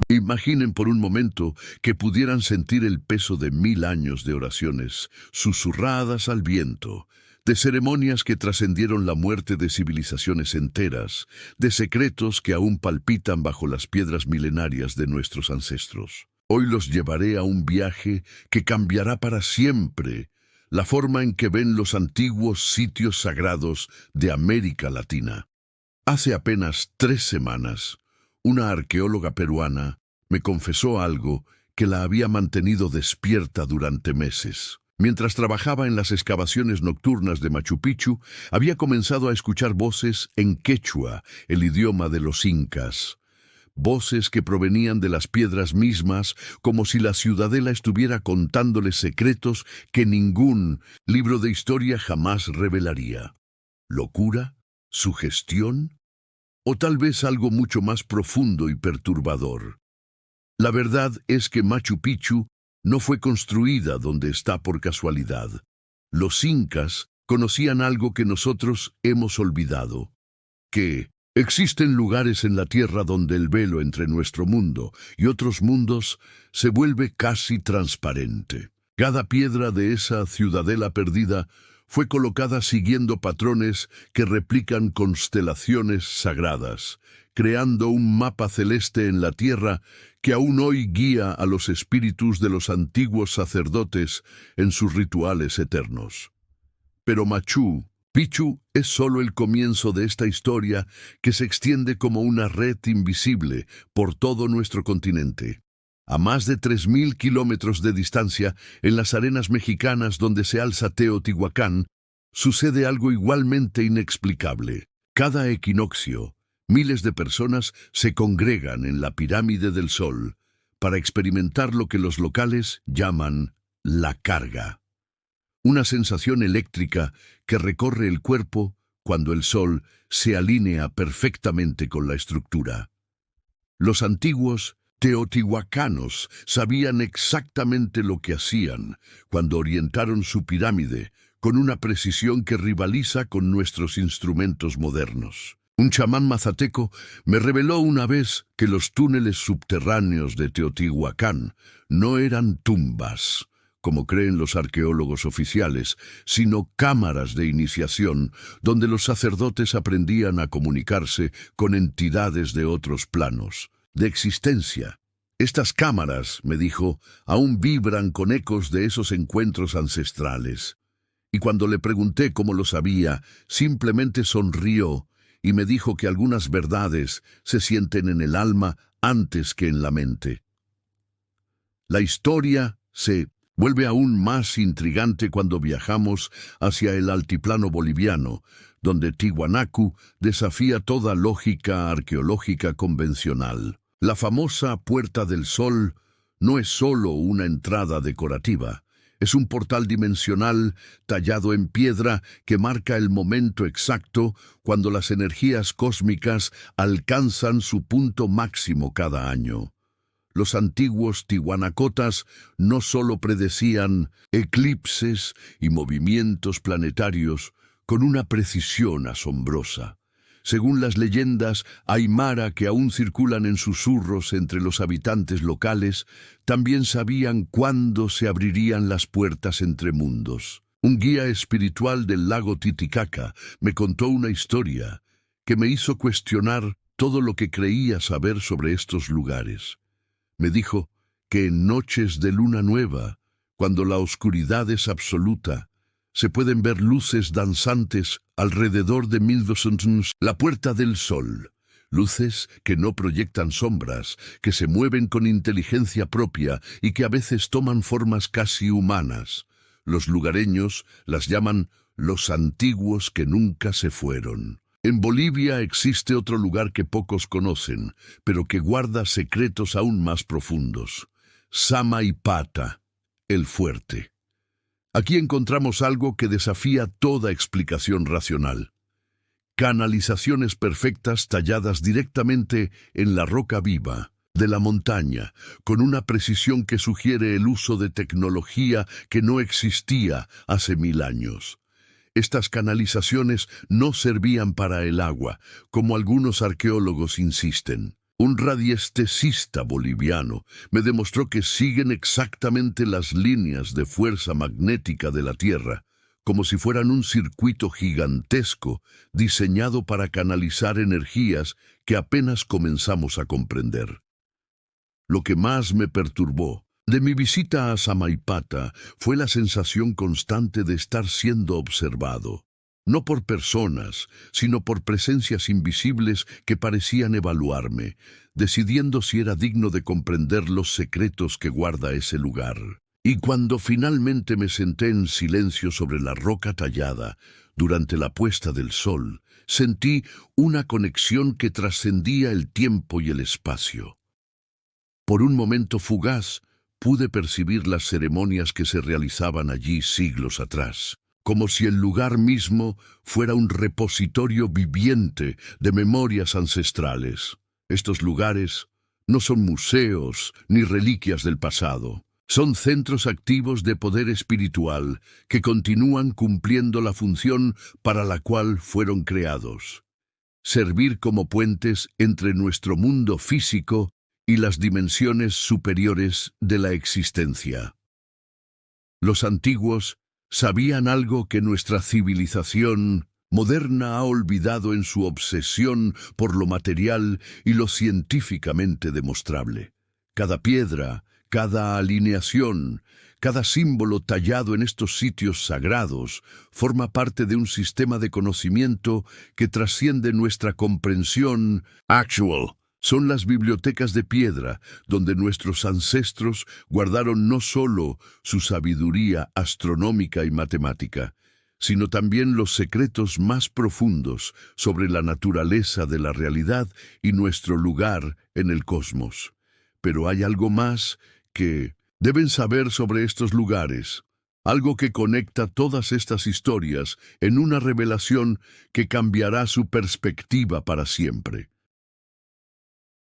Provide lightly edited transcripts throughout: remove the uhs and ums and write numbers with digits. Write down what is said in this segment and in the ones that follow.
Imaginen por un momento que pudieran sentir el peso de 1000 años de oraciones, susurradas al viento, de ceremonias que trascendieron la muerte de civilizaciones enteras, de secretos que aún palpitan bajo las piedras milenarias de nuestros ancestros. Hoy los llevaré a un viaje que cambiará para siempre la forma en que ven los antiguos sitios sagrados de América Latina. Hace apenas 3 semanas, una arqueóloga peruana me confesó algo que la había mantenido despierta durante meses. Mientras trabajaba en las excavaciones nocturnas de Machu Picchu, había comenzado a escuchar voces en quechua, el idioma de los incas. Voces que provenían de las piedras mismas, como si la ciudadela estuviera contándoles secretos que ningún libro de historia jamás revelaría. ¿Locura? ¿Sugestión? ¿O tal vez algo mucho más profundo y perturbador? La verdad es que Machu Picchu no fue construida donde está por casualidad. Los incas conocían algo que nosotros hemos olvidado, que existen lugares en la tierra donde el velo entre nuestro mundo y otros mundos se vuelve casi transparente. Cada piedra de esa ciudadela perdida fue colocada siguiendo patrones que replican constelaciones sagradas, creando un mapa celeste en la tierra que aún hoy guía a los espíritus de los antiguos sacerdotes en sus rituales eternos. Pero Machu Picchu es solo el comienzo de esta historia que se extiende como una red invisible por todo nuestro continente. A más de 3000 kilómetros de distancia, en las arenas mexicanas donde se alza Teotihuacán, sucede algo igualmente inexplicable. Cada equinoccio, miles de personas se congregan en la pirámide del Sol para experimentar lo que los locales llaman la carga. Una sensación eléctrica que recorre el cuerpo cuando el Sol se alinea perfectamente con la estructura. Los antiguos teotihuacanos sabían exactamente lo que hacían cuando orientaron su pirámide con una precisión que rivaliza con nuestros instrumentos modernos. Un chamán mazateco me reveló una vez que los túneles subterráneos de Teotihuacán no eran tumbas, como creen los arqueólogos oficiales, sino cámaras de iniciación donde los sacerdotes aprendían a comunicarse con entidades de otros planos de existencia. Estas cámaras, me dijo, aún vibran con ecos de esos encuentros ancestrales. Y cuando le pregunté cómo lo sabía, simplemente sonrió y me dijo que algunas verdades se sienten en el alma antes que en la mente. La historia se vuelve aún más intrigante cuando viajamos hacia el altiplano boliviano, donde Tiwanaku desafía toda lógica arqueológica convencional. La famosa Puerta del Sol no es solo una entrada decorativa, es un portal dimensional tallado en piedra que marca el momento exacto cuando las energías cósmicas alcanzan su punto máximo cada año. Los antiguos tihuanacotas no solo predecían eclipses y movimientos planetarios con una precisión asombrosa. Según las leyendas aymara que aún circulan en susurros entre los habitantes locales, también sabían cuándo se abrirían las puertas entre mundos. Un guía espiritual del lago Titicaca me contó una historia que me hizo cuestionar todo lo que creía saber sobre estos lugares. Me dijo que en noches de luna nueva, cuando la oscuridad es absoluta, se pueden ver luces danzantes alrededor de 1200 la Puerta del Sol, luces que no proyectan sombras, que se mueven con inteligencia propia y que a veces toman formas casi humanas. Los lugareños las llaman los antiguos que nunca se fueron. En Bolivia existe otro lugar que pocos conocen, pero que guarda secretos aún más profundos. Samaipata, el fuerte. Aquí encontramos algo que desafía toda explicación racional. Canalizaciones perfectas talladas directamente en la roca viva de la montaña, con una precisión que sugiere el uso de tecnología que no existía hace 1000 años. Estas canalizaciones no servían para el agua, como algunos arqueólogos insisten. Un radiestesista boliviano me demostró que siguen exactamente las líneas de fuerza magnética de la Tierra, como si fueran un circuito gigantesco diseñado para canalizar energías que apenas comenzamos a comprender. Lo que más me perturbó de mi visita a Samaipata fue la sensación constante de estar siendo observado, no por personas, sino por presencias invisibles que parecían evaluarme, decidiendo si era digno de comprender los secretos que guarda ese lugar. Y cuando finalmente me senté en silencio sobre la roca tallada, durante la puesta del sol, sentí una conexión que trascendía el tiempo y el espacio. Por un momento fugaz, pude percibir las ceremonias que se realizaban allí siglos atrás, como si el lugar mismo fuera un repositorio viviente de memorias ancestrales. Estos lugares no son museos ni reliquias del pasado. Son centros activos de poder espiritual que continúan cumpliendo la función para la cual fueron creados: servir como puentes entre nuestro mundo físico y las dimensiones superiores de la existencia. Los antiguos sabían algo que nuestra civilización moderna ha olvidado en su obsesión por lo material y lo científicamente demostrable. Cada piedra, cada alineación, cada símbolo tallado en estos sitios sagrados forma parte de un sistema de conocimiento que trasciende nuestra comprensión actual. Son las bibliotecas de piedra donde nuestros ancestros guardaron no solo su sabiduría astronómica y matemática, sino también los secretos más profundos sobre la naturaleza de la realidad y nuestro lugar en el cosmos. Pero hay algo más que deben saber sobre estos lugares, algo que conecta todas estas historias en una revelación que cambiará su perspectiva para siempre.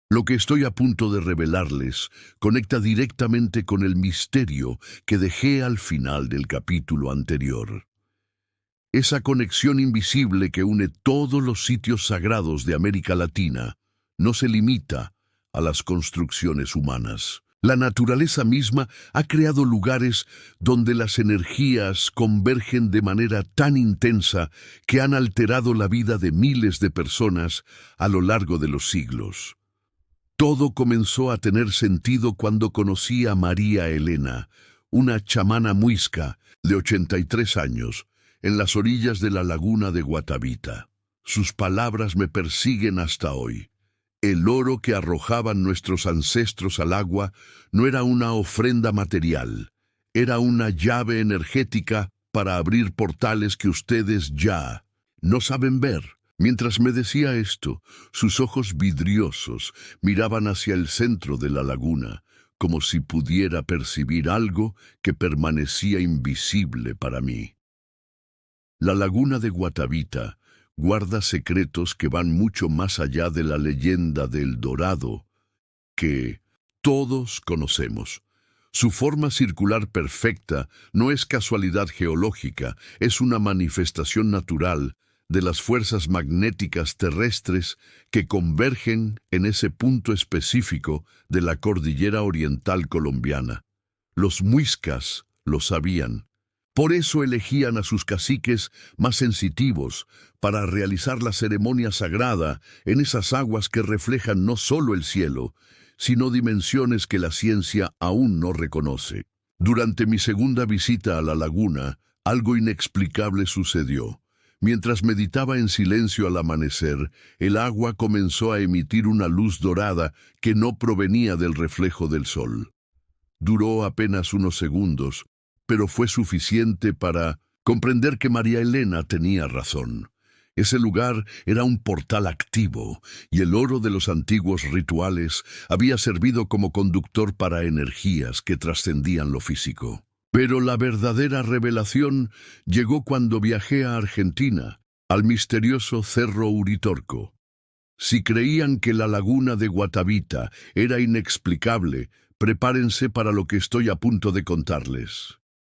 Lo que estoy a punto de revelarles conecta directamente con el misterio que dejé al final del capítulo anterior. Esa conexión invisible que une todos los sitios sagrados de América Latina no se limita a las construcciones humanas. La naturaleza misma ha creado lugares donde las energías convergen de manera tan intensa que han alterado la vida de miles de personas a lo largo de los siglos. Todo comenzó a tener sentido cuando conocí a María Elena, una chamana muisca de 83 años, en las orillas de la laguna de Guatavita. Sus palabras me persiguen hasta hoy. El oro que arrojaban nuestros ancestros al agua no era una ofrenda material, era una llave energética para abrir portales que ustedes ya no saben ver. Mientras me decía esto, sus ojos vidriosos miraban hacia el centro de la laguna, como si pudiera percibir algo que permanecía invisible para mí. La laguna de Guatavita guarda secretos que van mucho más allá de la leyenda del Dorado, que todos conocemos. Su forma circular perfecta no es casualidad geológica, es una manifestación natural de las fuerzas magnéticas terrestres que convergen en ese punto específico de la cordillera oriental colombiana. Los muiscas lo sabían. Por eso elegían a sus caciques más sensitivos para realizar la ceremonia sagrada en esas aguas que reflejan no solo el cielo, sino dimensiones que la ciencia aún no reconoce. Durante mi segunda visita a la laguna, algo inexplicable sucedió. Mientras meditaba en silencio al amanecer, el agua comenzó a emitir una luz dorada que no provenía del reflejo del sol. Duró apenas unos segundos, pero fue suficiente para comprender que María Elena tenía razón. Ese lugar era un portal activo, y el oro de los antiguos rituales había servido como conductor para energías que trascendían lo físico. Pero la verdadera revelación llegó cuando viajé a Argentina, al misterioso Cerro Uritorco. Si creían que la laguna de Guatavita era inexplicable, prepárense para lo que estoy a punto de contarles.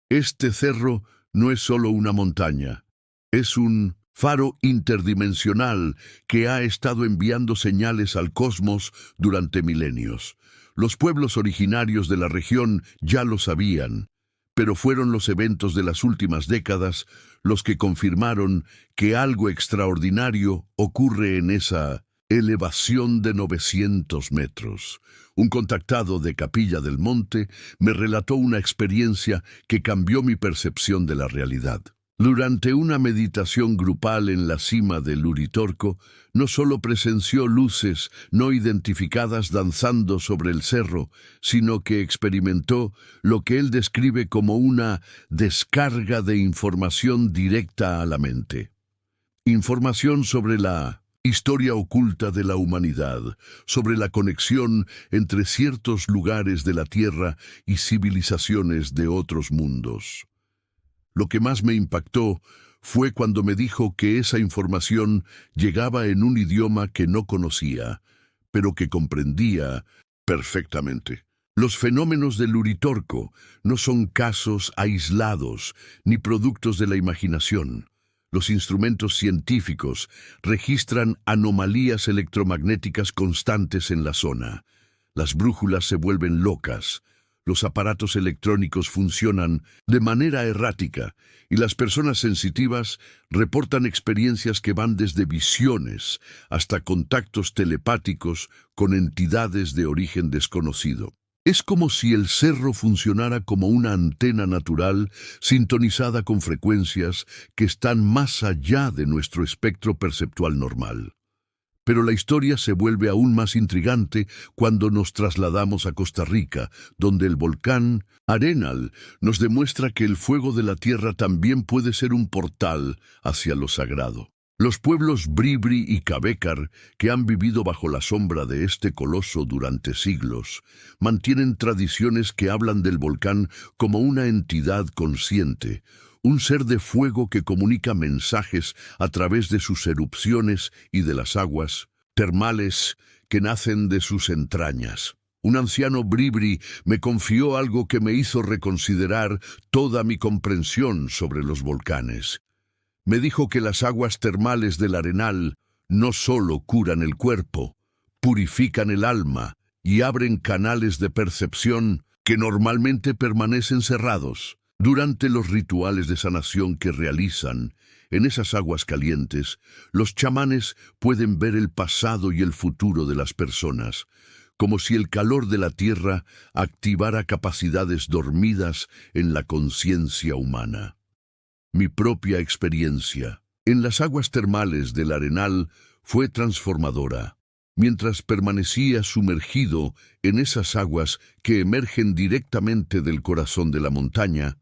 Este cerro no es solo una montaña, Es un faro interdimensional que ha estado enviando señales al cosmos durante milenios. Los pueblos originarios de la región ya lo sabían, pero fueron los eventos de las últimas décadas los que confirmaron que algo extraordinario ocurre en esa elevación de 900 metros. Un contactado de Capilla del Monte me relató una experiencia que cambió mi percepción de la realidad. Durante una meditación grupal en la cima del Uritorco, no solo presenció luces no identificadas danzando sobre el cerro, sino que experimentó lo que él describe como una descarga de información directa a la mente. Información sobre la historia oculta de la humanidad, sobre la conexión entre ciertos lugares de la Tierra y civilizaciones de otros mundos. Lo que más me impactó fue cuando me dijo que esa información llegaba en un idioma que no conocía, pero que comprendía perfectamente. Los fenómenos del Uritorco no son casos aislados ni productos de la imaginación. Los instrumentos científicos registran anomalías electromagnéticas constantes en la zona. Las brújulas se vuelven locas. Los aparatos electrónicos funcionan de manera errática y las personas sensitivas reportan experiencias que van desde visiones hasta contactos telepáticos con entidades de origen desconocido. Es como si el cerro funcionara como una antena natural sintonizada con frecuencias que están más allá de nuestro espectro perceptual normal. Pero la historia se vuelve aún más intrigante cuando nos trasladamos a Costa Rica, donde el volcán Arenal nos demuestra que el fuego de la tierra también puede ser un portal hacia lo sagrado. Los pueblos Bribri y Cabécar, que han vivido bajo la sombra de este coloso durante siglos, mantienen tradiciones que hablan del volcán como una entidad consciente, un ser de fuego que comunica mensajes a través de sus erupciones y de las aguas termales que nacen de sus entrañas. Un anciano Bribri me confió algo que me hizo reconsiderar toda mi comprensión sobre los volcanes. Me dijo que las aguas termales del Arenal no solo curan el cuerpo, purifican el alma y abren canales de percepción que normalmente permanecen cerrados. Durante los rituales de sanación que realizan en esas aguas calientes, los chamanes pueden ver el pasado y el futuro de las personas, como si el calor de la tierra activara capacidades dormidas en la conciencia humana. Mi propia experiencia en las aguas termales del Arenal fue transformadora. Mientras permanecía sumergido en esas aguas que emergen directamente del corazón de la montaña,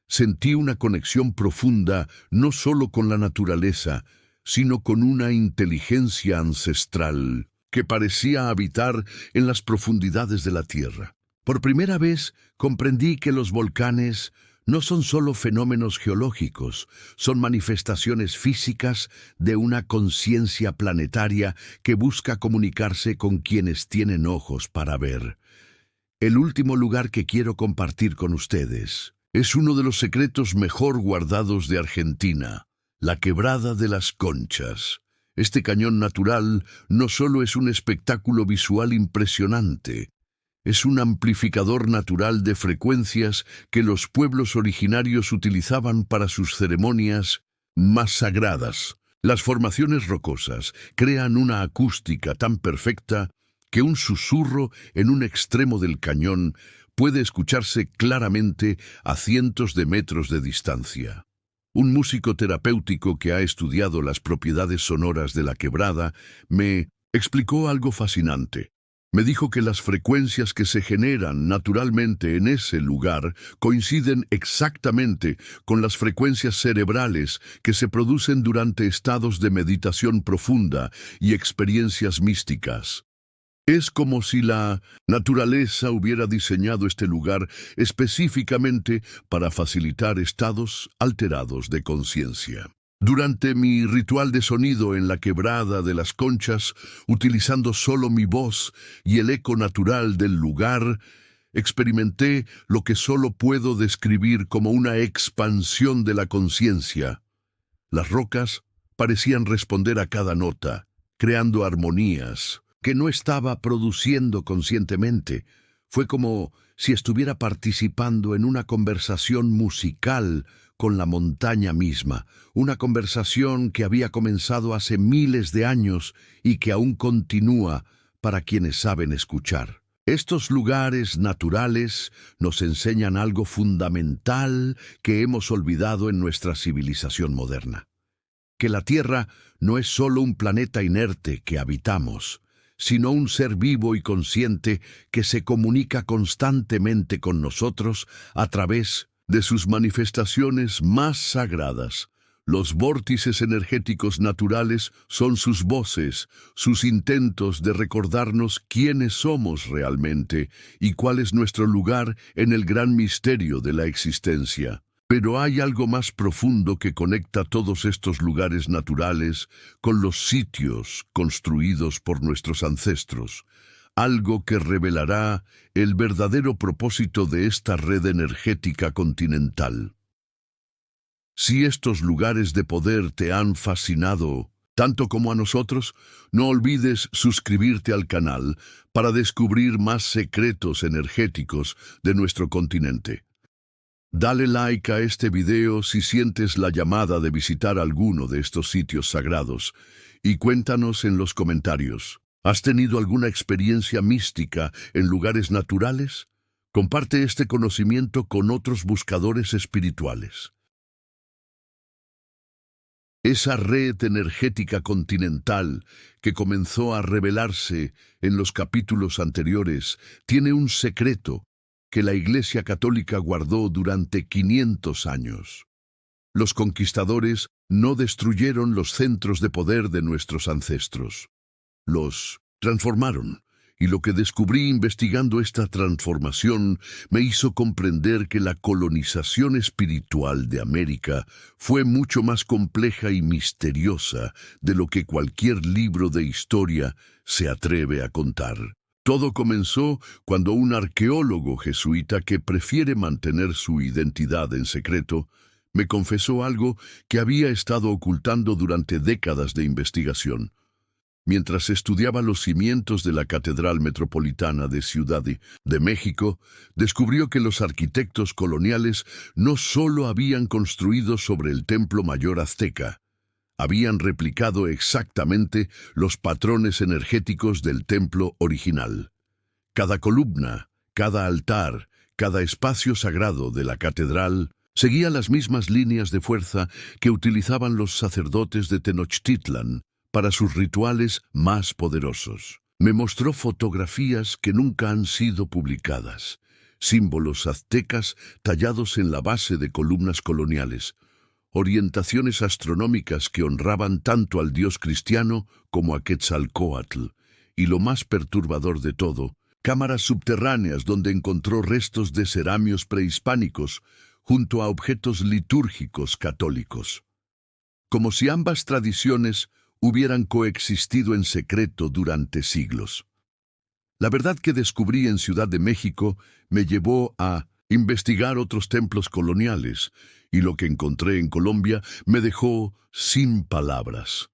sentí una conexión profunda no solo con la naturaleza, sino con una inteligencia ancestral que parecía habitar en las profundidades de la tierra. Por primera vez comprendí que los volcanes no son solo fenómenos geológicos, son manifestaciones físicas de una conciencia planetaria que busca comunicarse con quienes tienen ojos para ver. El último lugar que quiero compartir con ustedes es uno de los secretos mejor guardados de Argentina, la Quebrada de las Conchas. Este cañón natural no solo es un espectáculo visual impresionante, es un amplificador natural de frecuencias que los pueblos originarios utilizaban para sus ceremonias más sagradas. Las formaciones rocosas crean una acústica tan perfecta que un susurro en un extremo del cañón puede escucharse claramente a cientos de metros de distancia. Un músico terapéutico que ha estudiado las propiedades sonoras de la quebrada me explicó algo fascinante. Me dijo que las frecuencias que se generan naturalmente en ese lugar coinciden exactamente con las frecuencias cerebrales que se producen durante estados de meditación profunda y experiencias místicas. Es como si la naturaleza hubiera diseñado este lugar específicamente para facilitar estados alterados de conciencia. Durante mi ritual de sonido en la Quebrada de las Conchas, utilizando solo mi voz y el eco natural del lugar, experimenté lo que solo puedo describir como una expansión de la conciencia. Las rocas parecían responder a cada nota, creando armonías que no estaba produciendo conscientemente. Fue como si estuviera participando en una conversación musical con la montaña misma, una conversación que había comenzado hace miles de años y que aún continúa para quienes saben escuchar. Estos lugares naturales nos enseñan algo fundamental que hemos olvidado en nuestra civilización moderna: que la Tierra no es solo un planeta inerte que habitamos, sino un ser vivo y consciente que se comunica constantemente con nosotros a través de sus manifestaciones más sagradas. Los vórtices energéticos naturales son sus voces, sus intentos de recordarnos quiénes somos realmente y cuál es nuestro lugar en el gran misterio de la existencia. Pero hay algo más profundo que conecta todos estos lugares naturales con los sitios construidos por nuestros ancestros, algo que revelará el verdadero propósito de esta red energética continental. Si estos lugares de poder te han fascinado tanto como a nosotros, no olvides suscribirte al canal para descubrir más secretos energéticos de nuestro continente. Dale like a este video si sientes la llamada de visitar alguno de estos sitios sagrados y cuéntanos en los comentarios. ¿Has tenido alguna experiencia mística en lugares naturales? Comparte este conocimiento con otros buscadores espirituales. Esa red energética continental que comenzó a revelarse en los capítulos anteriores tiene un secreto que la Iglesia Católica guardó durante 500 años. Los conquistadores no destruyeron los centros de poder de nuestros ancestros. Los transformaron. Y lo que descubrí investigando esta transformación me hizo comprender que la colonización espiritual de América fue mucho más compleja y misteriosa de lo que cualquier libro de historia se atreve a contar. Todo comenzó cuando un arqueólogo jesuita que prefiere mantener su identidad en secreto me confesó algo que había estado ocultando durante décadas de investigación. Mientras estudiaba los cimientos de la Catedral Metropolitana de Ciudad de México, descubrió que los arquitectos coloniales no solo habían construido sobre el Templo Mayor azteca, habían replicado exactamente los patrones energéticos del templo original. Cada columna, cada altar, cada espacio sagrado de la catedral seguía las mismas líneas de fuerza que utilizaban los sacerdotes de Tenochtitlan para sus rituales más poderosos. Me mostró fotografías que nunca han sido publicadas, símbolos aztecas tallados en la base de columnas coloniales, orientaciones astronómicas que honraban tanto al dios cristiano como a Quetzalcóatl, y lo más perturbador de todo, cámaras subterráneas donde encontró restos de ceramios prehispánicos junto a objetos litúrgicos católicos. Como si ambas tradiciones hubieran coexistido en secreto durante siglos. La verdad que descubrí en Ciudad de México me llevó a investigar otros templos coloniales, y lo que encontré en Colombia me dejó sin palabras.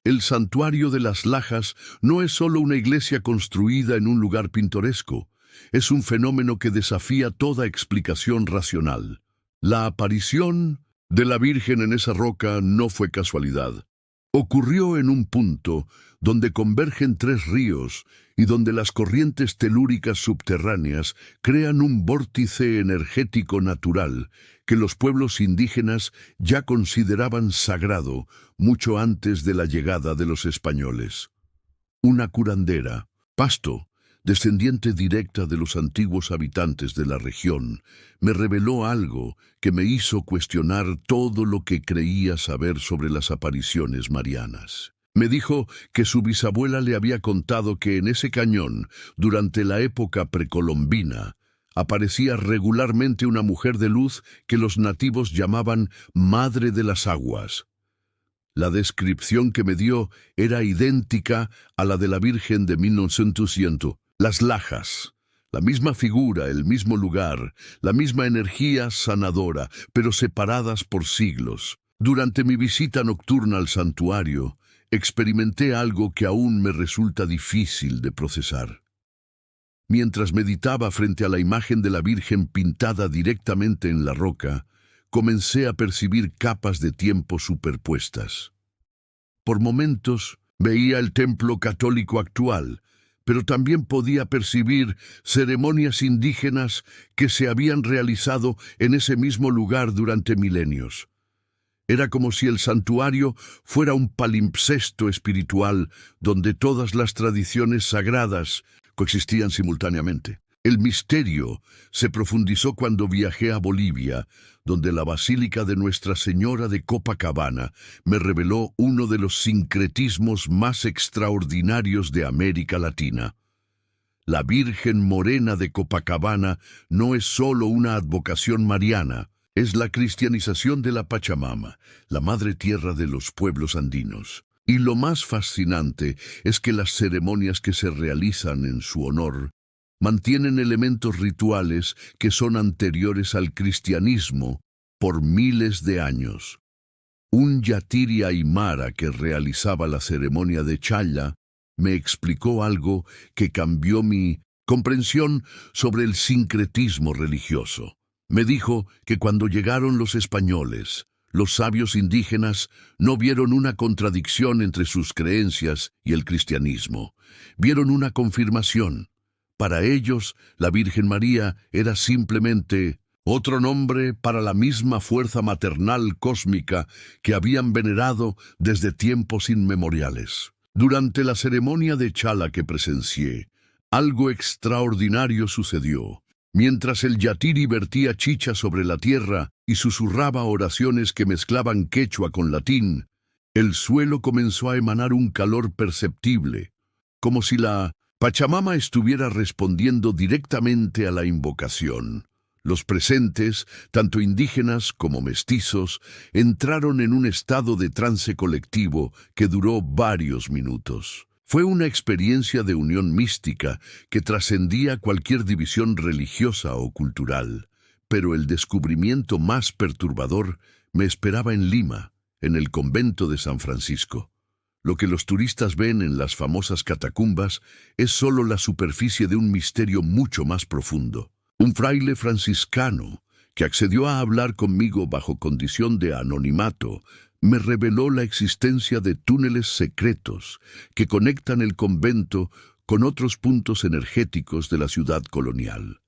El Santuario de las Lajas no es solo una iglesia construida en un lugar pintoresco, es un fenómeno que desafía toda explicación racional. La aparición de la Virgen en esa roca no fue casualidad. Ocurrió en un punto donde convergen tres ríos y donde las corrientes telúricas subterráneas crean un vórtice energético natural que los pueblos indígenas ya consideraban sagrado mucho antes de la llegada de los españoles. Una curandera, Pasto, descendiente directa de los antiguos habitantes de la región, me reveló algo que me hizo cuestionar todo lo que creía saber sobre las apariciones marianas. Me dijo que su bisabuela le había contado que en ese cañón, durante la época precolombina, aparecía regularmente una mujer de luz que los nativos llamaban Madre de las Aguas. La descripción que me dio era idéntica a la de la Virgen de 1900. Las Lajas, la misma figura, el mismo lugar, la misma energía sanadora, pero separadas por siglos. Durante mi visita nocturna al santuario, experimenté algo que aún me resulta difícil de procesar. Mientras meditaba frente a la imagen de la Virgen pintada directamente en la roca, comencé a percibir capas de tiempo superpuestas. Por momentos veía el templo católico actual, pero también podía percibir ceremonias indígenas que se habían realizado en ese mismo lugar durante milenios. Era como si el santuario fuera un palimpsesto espiritual donde todas las tradiciones sagradas coexistían simultáneamente. El misterio se profundizó cuando viajé a Bolivia, donde la Basílica de Nuestra Señora de Copacabana me reveló uno de los sincretismos más extraordinarios de América Latina. La Virgen Morena de Copacabana no es solo una advocación mariana, es la cristianización de la Pachamama, la madre tierra de los pueblos andinos. Y lo más fascinante es que las ceremonias que se realizan en su honor mantienen elementos rituales que son anteriores al cristianismo por miles de años. Un yatiri aymara que realizaba la ceremonia de Challa me explicó algo que cambió mi comprensión sobre el sincretismo religioso. Me dijo que cuando llegaron los españoles, los sabios indígenas no vieron una contradicción entre sus creencias y el cristianismo. Vieron una confirmación. Para ellos, la Virgen María era simplemente otro nombre para la misma fuerza maternal cósmica que habían venerado desde tiempos inmemoriales. Durante la ceremonia de Chala que presencié, algo extraordinario sucedió. Mientras el yatiri vertía chicha sobre la tierra y susurraba oraciones que mezclaban quechua con latín, el suelo comenzó a emanar un calor perceptible, como si la Pachamama estuviera respondiendo directamente a la invocación. Los presentes, tanto indígenas como mestizos, entraron en un estado de trance colectivo que duró varios minutos. Fue una experiencia de unión mística que trascendía cualquier división religiosa o cultural, pero el descubrimiento más perturbador me esperaba en Lima, en el convento de San Francisco. Lo que los turistas ven en las famosas catacumbas es solo la superficie de un misterio mucho más profundo. Un fraile franciscano, que accedió a hablar conmigo bajo condición de anonimato, me reveló la existencia de túneles secretos que conectan el convento con otros puntos energéticos de la ciudad colonial.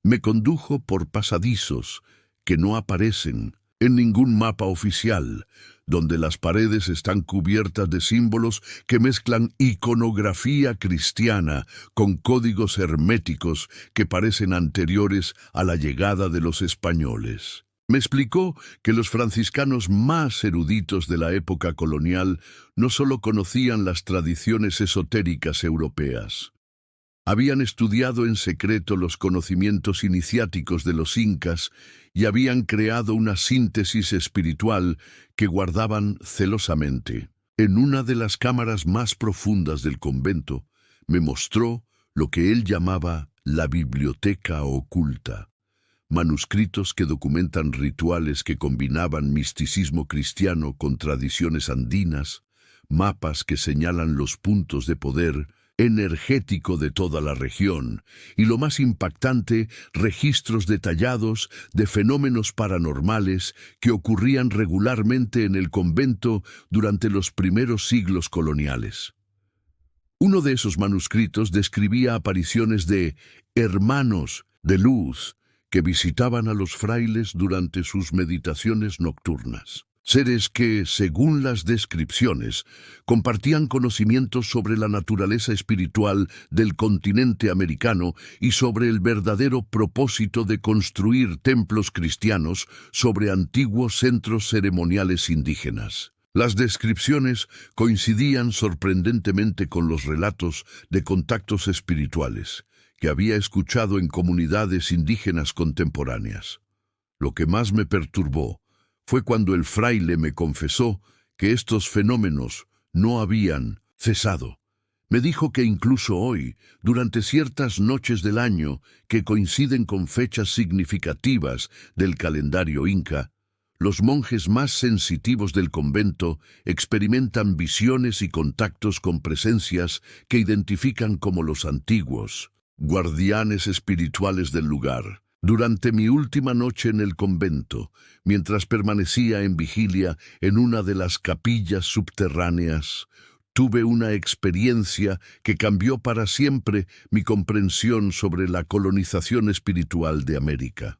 Me condujo por pasadizos que no aparecen en ningún mapa oficial, donde las paredes están cubiertas de símbolos que mezclan iconografía cristiana con códigos herméticos que parecen anteriores a la llegada de los españoles. Me explicó que los franciscanos más eruditos de la época colonial no solo conocían las tradiciones esotéricas europeas. Habían estudiado en secreto los conocimientos iniciáticos de los incas y habían creado una síntesis espiritual que guardaban celosamente. En una de las cámaras más profundas del convento, me mostró lo que él llamaba la biblioteca oculta. Manuscritos que documentan rituales que combinaban misticismo cristiano con tradiciones andinas, mapas que señalan los puntos de poder energético de toda la región, y lo más impactante, registros detallados de fenómenos paranormales que ocurrían regularmente en el convento durante los primeros siglos coloniales. Uno de esos manuscritos describía apariciones de hermanos de luz que visitaban a los frailes durante sus meditaciones nocturnas. Seres que, según las descripciones, compartían conocimientos sobre la naturaleza espiritual del continente americano y sobre el verdadero propósito de construir templos cristianos sobre antiguos centros ceremoniales indígenas. Las descripciones coincidían sorprendentemente con los relatos de contactos espirituales que había escuchado en comunidades indígenas contemporáneas. Lo que más me perturbó fue cuando el fraile me confesó que estos fenómenos no habían cesado. Me dijo que incluso hoy, durante ciertas noches del año que coinciden con fechas significativas del calendario inca, Los monjes más sensitivos del convento experimentan visiones y contactos con presencias que identifican como los antiguos, guardianes espirituales del lugar. Durante mi última noche en el convento, mientras permanecía en vigilia en una de las capillas subterráneas, tuve una experiencia que cambió para siempre mi comprensión sobre la colonización espiritual de América.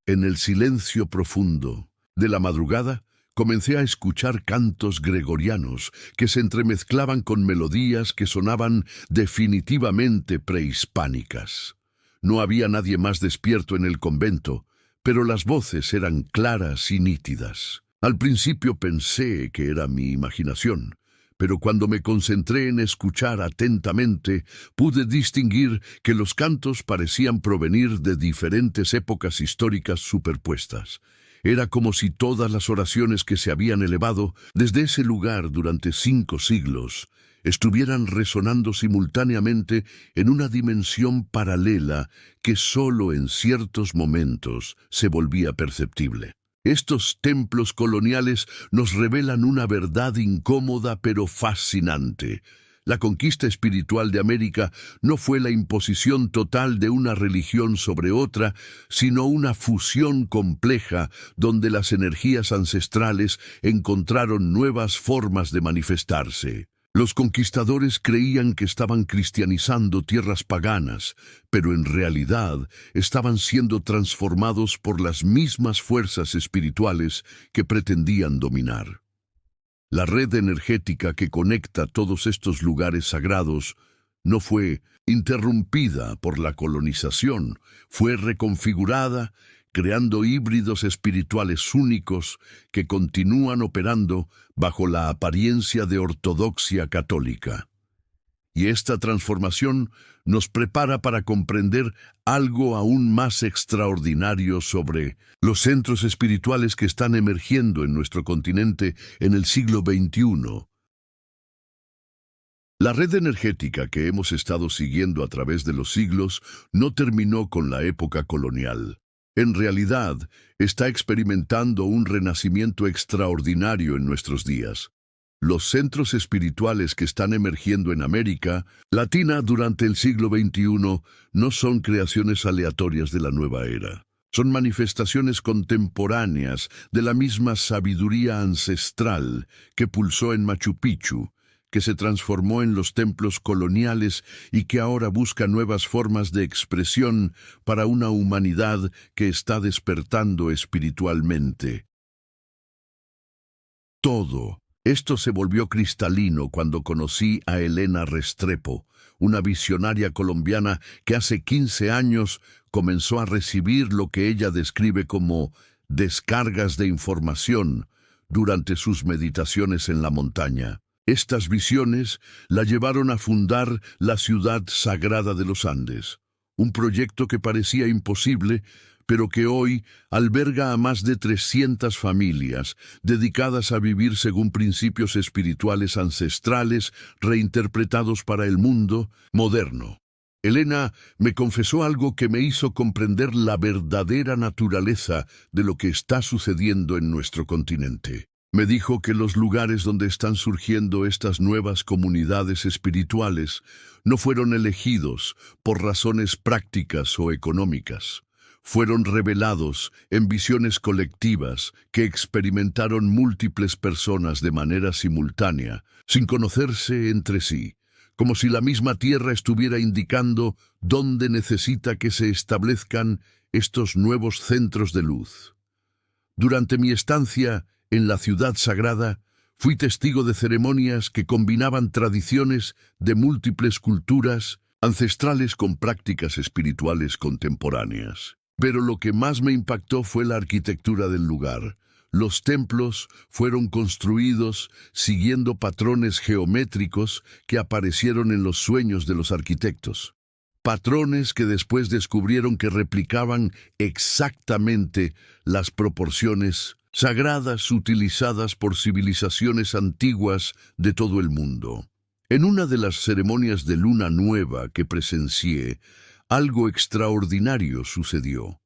En el silencio profundo de la madrugada, comencé a escuchar cantos gregorianos que se entremezclaban con melodías que sonaban definitivamente prehispánicas. No había nadie más despierto en el convento, pero las voces eran claras y nítidas. Al principio pensé que era mi imaginación, pero cuando me concentré en escuchar atentamente, pude distinguir que los cantos parecían provenir de diferentes épocas históricas superpuestas. Era como si todas las oraciones que se habían elevado desde ese lugar durante 5 siglos estuvieran resonando simultáneamente en una dimensión paralela que solo en ciertos momentos se volvía perceptible. Estos templos coloniales nos revelan una verdad incómoda pero fascinante. La conquista espiritual de América no fue la imposición total de una religión sobre otra, sino una fusión compleja donde las energías ancestrales encontraron nuevas formas de manifestarse. Los conquistadores creían que estaban cristianizando tierras paganas, pero en realidad estaban siendo transformados por las mismas fuerzas espirituales que pretendían dominar. La red energética que conecta todos estos lugares sagrados no fue interrumpida por la colonización, fue reconfigurada, creando híbridos espirituales únicos que continúan operando bajo la apariencia de ortodoxia católica. Y esta transformación nos prepara para comprender algo aún más extraordinario sobre los centros espirituales que están emergiendo en nuestro continente en el siglo XXI. La red energética que hemos estado siguiendo a través de los siglos no terminó con la época colonial. En realidad, está experimentando un renacimiento extraordinario en nuestros días. Los centros espirituales que están emergiendo en América Latina durante el siglo XXI no son creaciones aleatorias de la nueva era. Son manifestaciones contemporáneas de la misma sabiduría ancestral que pulsó en Machu Picchu, que se transformó en los templos coloniales y que ahora busca nuevas formas de expresión para una humanidad que está despertando espiritualmente. Todo esto se volvió cristalino cuando conocí a Elena Restrepo, una visionaria colombiana que hace 15 años comenzó a recibir lo que ella describe como descargas de información durante sus meditaciones en la montaña. Estas visiones la llevaron a fundar la Ciudad Sagrada de los Andes, un proyecto que parecía imposible, pero que hoy alberga a más de 300 familias dedicadas a vivir según principios espirituales ancestrales reinterpretados para el mundo moderno. Elena me confesó algo que me hizo comprender la verdadera naturaleza de lo que está sucediendo en nuestro continente. Me dijo que los lugares donde están surgiendo estas nuevas comunidades espirituales no fueron elegidos por razones prácticas o económicas. Fueron revelados en visiones colectivas que experimentaron múltiples personas de manera simultánea, sin conocerse entre sí, como si la misma tierra estuviera indicando dónde necesita que se establezcan estos nuevos centros de luz. Durante mi estancia en la Ciudad Sagrada, fui testigo de ceremonias que combinaban tradiciones de múltiples culturas ancestrales con prácticas espirituales contemporáneas. Pero lo que más me impactó fue la arquitectura del lugar. Los templos fueron construidos siguiendo patrones geométricos que aparecieron en los sueños de los arquitectos. Patrones que después descubrieron que replicaban exactamente las proporciones sagradas utilizadas por civilizaciones antiguas de todo el mundo. En una de las ceremonias de luna nueva que presencié, algo extraordinario sucedió.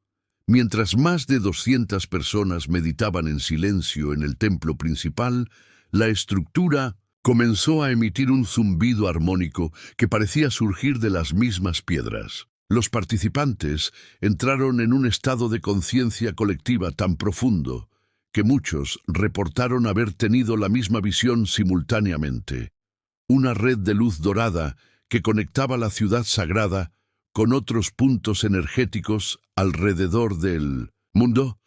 Mientras más de 200 personas meditaban en silencio en el templo principal, la estructura comenzó a emitir un zumbido armónico que parecía surgir de las mismas piedras. Los participantes entraron en un estado de conciencia colectiva tan profundo que muchos reportaron haber tenido la misma visión simultáneamente. Una red de luz dorada que conectaba la ciudad sagrada con otros puntos energéticos alrededor del mundo.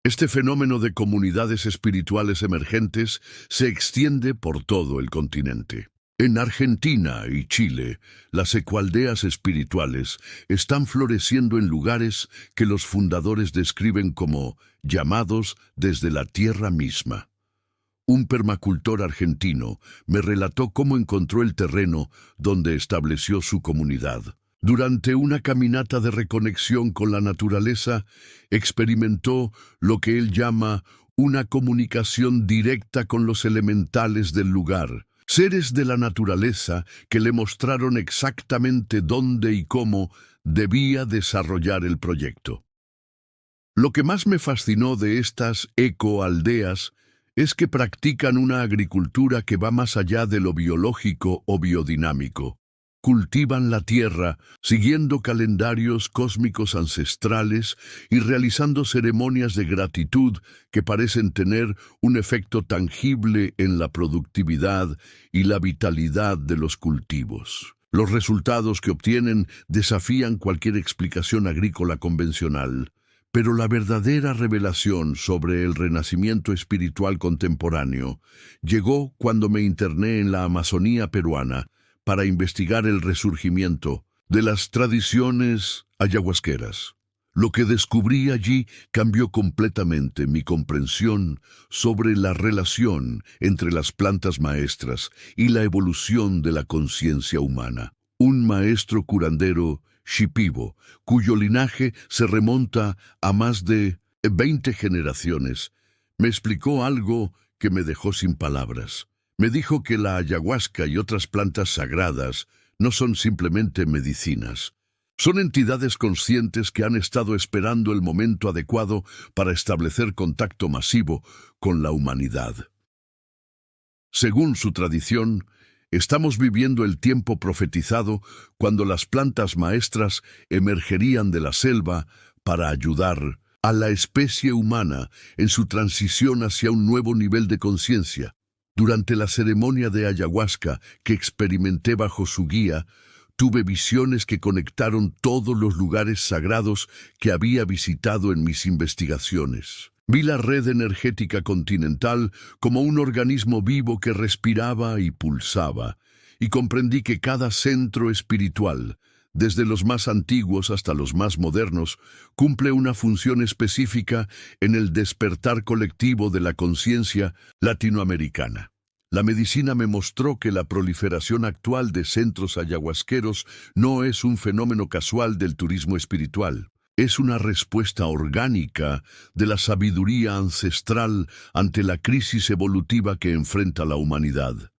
Este fenómeno de comunidades espirituales emergentes se extiende por todo el continente. En Argentina y Chile, las ecoaldeas espirituales están floreciendo en lugares que los fundadores describen como llamados desde la tierra misma. Un permacultor argentino me relató cómo encontró el terreno donde estableció su comunidad. Durante una caminata de reconexión con la naturaleza, experimentó lo que él llama una comunicación directa con los elementales del lugar, seres de la naturaleza que le mostraron exactamente dónde y cómo debía desarrollar el proyecto. Lo que más me fascinó de estas ecoaldeas es que practican una agricultura que va más allá de lo biológico o biodinámico. Cultivan la tierra, siguiendo calendarios cósmicos ancestrales y realizando ceremonias de gratitud que parecen tener un efecto tangible en la productividad y la vitalidad de los cultivos. Los resultados que obtienen desafían cualquier explicación agrícola convencional, pero la verdadera revelación sobre el renacimiento espiritual contemporáneo llegó cuando me interné en la Amazonía peruana para investigar el resurgimiento de las tradiciones ayahuasqueras. Lo que descubrí allí cambió completamente mi comprensión sobre la relación entre las plantas maestras y la evolución de la conciencia humana. Un maestro curandero, Shipibo, cuyo linaje se remonta a más de 20 generaciones, me explicó algo que me dejó sin palabras. Me dijo que la ayahuasca y otras plantas sagradas no son simplemente medicinas. Son entidades conscientes que han estado esperando el momento adecuado para establecer contacto masivo con la humanidad. Según su tradición, estamos viviendo el tiempo profetizado cuando las plantas maestras emergerían de la selva para ayudar a la especie humana en su transición hacia un nuevo nivel de conciencia. Durante la ceremonia de ayahuasca que experimenté bajo su guía, tuve visiones que conectaron todos los lugares sagrados que había visitado en mis investigaciones. Vi la red energética continental como un organismo vivo que respiraba y pulsaba, y comprendí que cada centro espiritual, desde los más antiguos hasta los más modernos, cumple una función específica en el despertar colectivo de la conciencia latinoamericana. La medicina me mostró que la proliferación actual de centros ayahuasqueros no es un fenómeno casual del turismo espiritual. Es una respuesta orgánica de la sabiduría ancestral ante la crisis evolutiva que enfrenta la humanidad.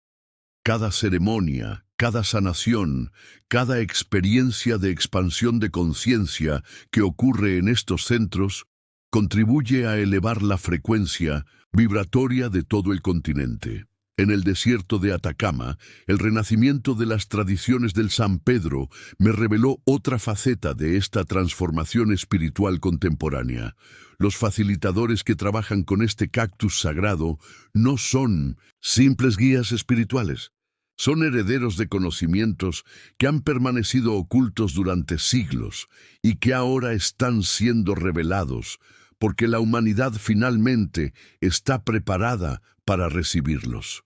Cada ceremonia, cada sanación, cada experiencia de expansión de conciencia que ocurre en estos centros contribuye a elevar la frecuencia vibratoria de todo el continente. En el desierto de Atacama, el renacimiento de las tradiciones del San Pedro me reveló otra faceta de esta transformación espiritual contemporánea. Los facilitadores que trabajan con este cactus sagrado no son simples guías espirituales. Son herederos de conocimientos que han permanecido ocultos durante siglos y que ahora están siendo revelados, porque la humanidad finalmente está preparada para recibirlos.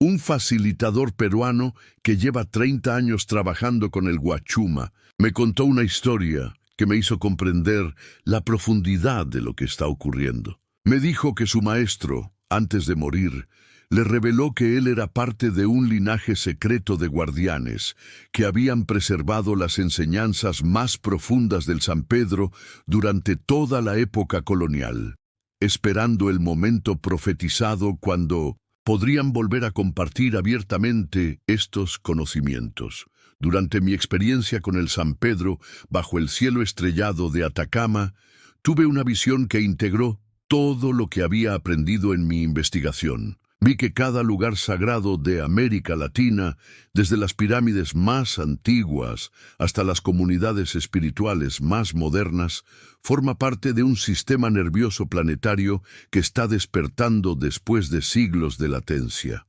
Un facilitador peruano que lleva 30 años trabajando con el guachuma me contó una historia que me hizo comprender la profundidad de lo que está ocurriendo. Me dijo que su maestro, antes de morir, le reveló que él era parte de un linaje secreto de guardianes que habían preservado las enseñanzas más profundas del San Pedro durante toda la época colonial, esperando el momento profetizado cuando podrían volver a compartir abiertamente estos conocimientos. Durante mi experiencia con el San Pedro, bajo el cielo estrellado de Atacama, tuve una visión que integró todo lo que había aprendido en mi investigación. Vi que cada lugar sagrado de América Latina, desde las pirámides más antiguas hasta las comunidades espirituales más modernas, forma parte de un sistema nervioso planetario que está despertando después de siglos de latencia.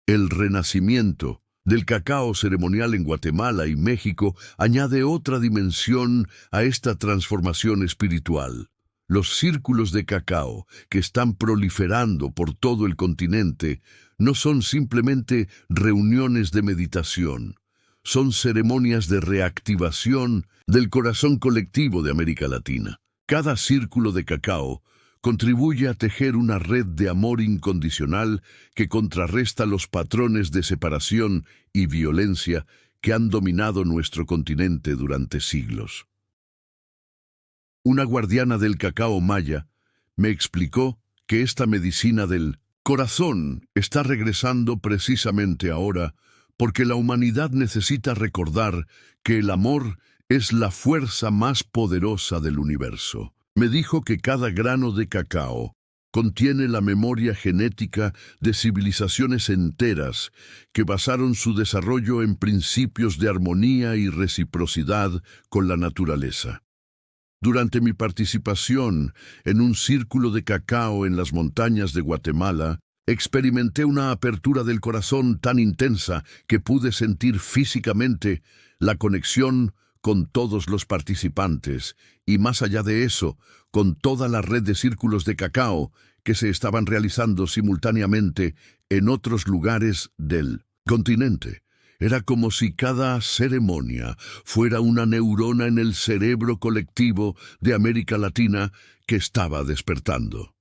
El renacimiento del cacao ceremonial en Guatemala y México añade otra dimensión a esta transformación espiritual. Los círculos de cacao que están proliferando por todo el continente no son simplemente reuniones de meditación, son ceremonias de reactivación del corazón colectivo de América Latina. Cada círculo de cacao contribuye a tejer una red de amor incondicional que contrarresta los patrones de separación y violencia que han dominado nuestro continente durante siglos. Una guardiana del cacao maya me explicó que esta medicina del corazón está regresando precisamente ahora porque la humanidad necesita recordar que el amor es la fuerza más poderosa del universo. Me dijo que cada grano de cacao contiene la memoria genética de civilizaciones enteras que basaron su desarrollo en principios de armonía y reciprocidad con la naturaleza. Durante mi participación en un círculo de cacao en las montañas de Guatemala, experimenté una apertura del corazón tan intensa que pude sentir físicamente la conexión con todos los participantes y, más allá de eso, con toda la red de círculos de cacao que se estaban realizando simultáneamente en otros lugares del continente. Era como si cada ceremonia fuera una neurona en el cerebro colectivo de América Latina que estaba despertando.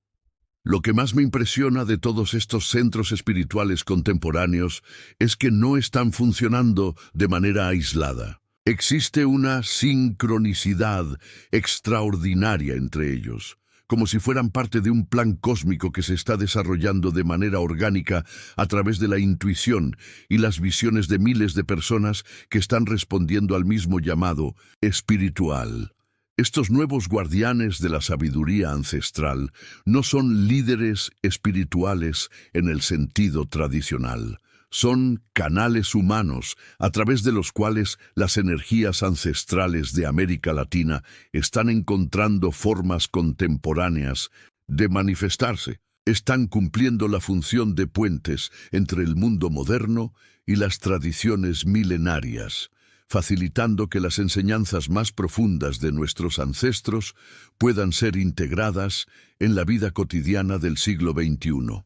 Lo que más me impresiona de todos estos centros espirituales contemporáneos es que no están funcionando de manera aislada. Existe una sincronicidad extraordinaria entre ellos, como si fueran parte de un plan cósmico que se está desarrollando de manera orgánica a través de la intuición y las visiones de miles de personas que están respondiendo al mismo llamado espiritual. Estos nuevos guardianes de la sabiduría ancestral no son líderes espirituales en el sentido tradicional. Son canales humanos a través de los cuales las energías ancestrales de América Latina están encontrando formas contemporáneas de manifestarse. Están cumpliendo la función de puentes entre el mundo moderno y las tradiciones milenarias, facilitando que las enseñanzas más profundas de nuestros ancestros puedan ser integradas en la vida cotidiana del siglo XXI.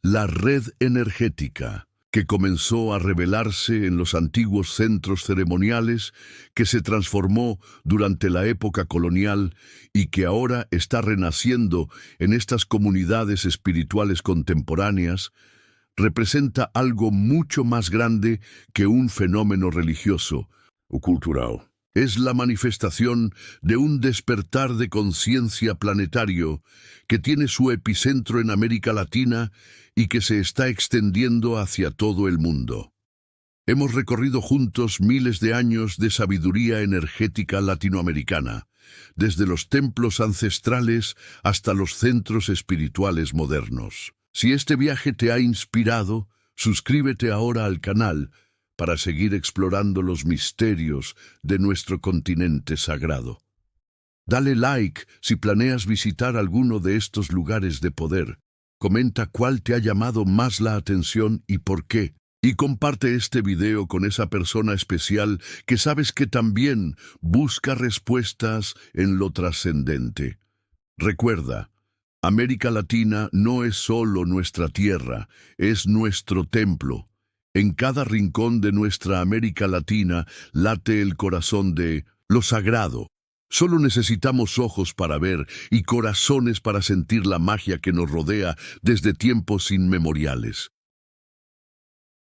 La red energética que comenzó a revelarse en los antiguos centros ceremoniales, que se transformó durante la época colonial y que ahora está renaciendo en estas comunidades espirituales contemporáneas, representa algo mucho más grande que un fenómeno religioso o cultural. Es la manifestación de un despertar de conciencia planetario que tiene su epicentro en América Latina y que se está extendiendo hacia todo el mundo. Hemos recorrido juntos miles de años de sabiduría energética latinoamericana, desde los templos ancestrales hasta los centros espirituales modernos. Si este viaje te ha inspirado, suscríbete ahora al canal para seguir explorando los misterios de nuestro continente sagrado. Dale like si planeas visitar alguno de estos lugares de poder. Comenta cuál te ha llamado más la atención y por qué. Y comparte este video con esa persona especial que sabes que también busca respuestas en lo trascendente. Recuerda, América Latina no es solo nuestra tierra, es nuestro templo. En cada rincón de nuestra América Latina late el corazón de lo sagrado. Solo necesitamos ojos para ver y corazones para sentir la magia que nos rodea desde tiempos inmemoriales.